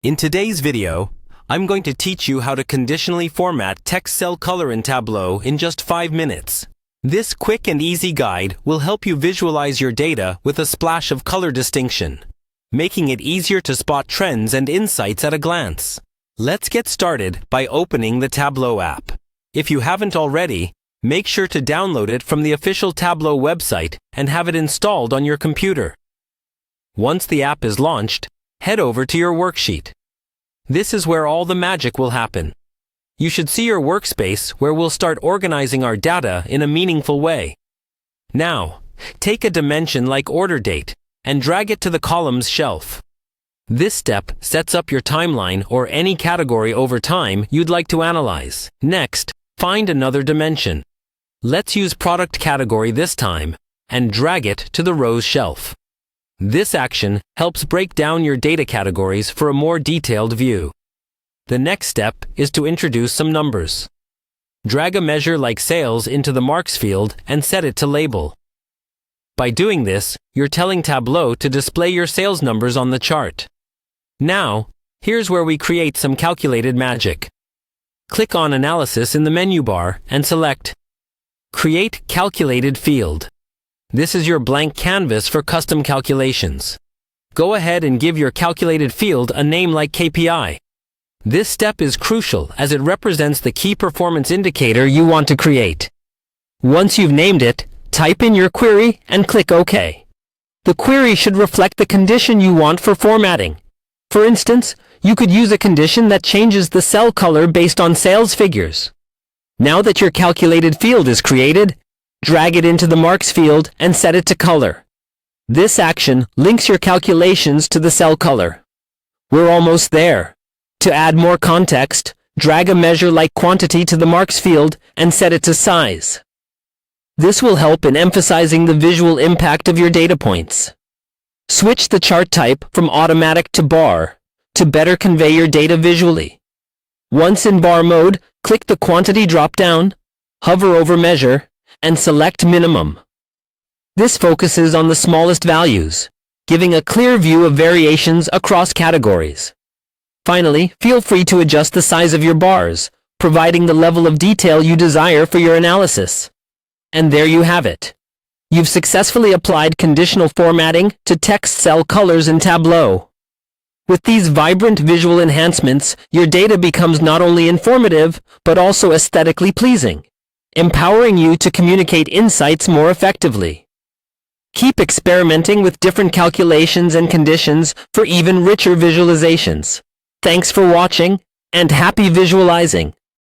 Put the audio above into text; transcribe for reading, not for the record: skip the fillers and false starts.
In today's video, I'm going to teach you how to conditionally format text cell color in Tableau in just 5 minutes. This quick and easy guide will help you visualize your data with a splash of color distinction, making it easier to spot trends and insights at a glance. Let's get started by opening the Tableau app. If you haven't already, make sure to download it from the official Tableau website and have it installed on your computer. Once the app is launched, head over to your worksheet. This is where all the magic will happen. You should see your workspace where we'll start organizing our data in a meaningful way. Now, take a dimension like order date and drag it to the columns shelf. This step sets up your timeline or any category over time you'd like to analyze. Next, find another dimension. Let's use product category this time and drag it to the rows shelf. This action helps break down your data categories for a more detailed view. The next step is to introduce some numbers. Drag a measure like sales into the marks field and set it to label. By doing this, you're telling Tableau to display your sales numbers on the chart. Now, here's where we create some calculated magic. Click on Analysis in the menu bar and select Create Calculated Field. This is your blank canvas for custom calculations. Go ahead and give your calculated field a name like KPI. This step is crucial as it represents the key performance indicator you want to create. Once you've named it, type in your query and click OK. The query should reflect the condition you want for formatting. For instance, you could use a condition that changes the cell color based on sales figures. Now that your calculated field is created, drag it into the marks field and set it to color. This action links your calculations to the cell color. We're almost there. To add more context, drag a measure like quantity to the marks field and set it to size. This will help in emphasizing the visual impact of your data points. Switch the chart type from automatic to bar to better convey your data visually. Once in bar mode, click the quantity drop-down, hover over measure, and select minimum. This focuses on the smallest values, giving a clear view of variations across categories. Finally, feel free to adjust the size of your bars, providing the level of detail you desire for your analysis. And there you have it. You've successfully applied conditional formatting to text cell colors in Tableau. With these vibrant visual enhancements, your data becomes not only informative, but also aesthetically pleasing, empowering you to communicate insights more effectively. Keep experimenting with different calculations and conditions for even richer visualizations. Thanks for watching, and happy visualizing!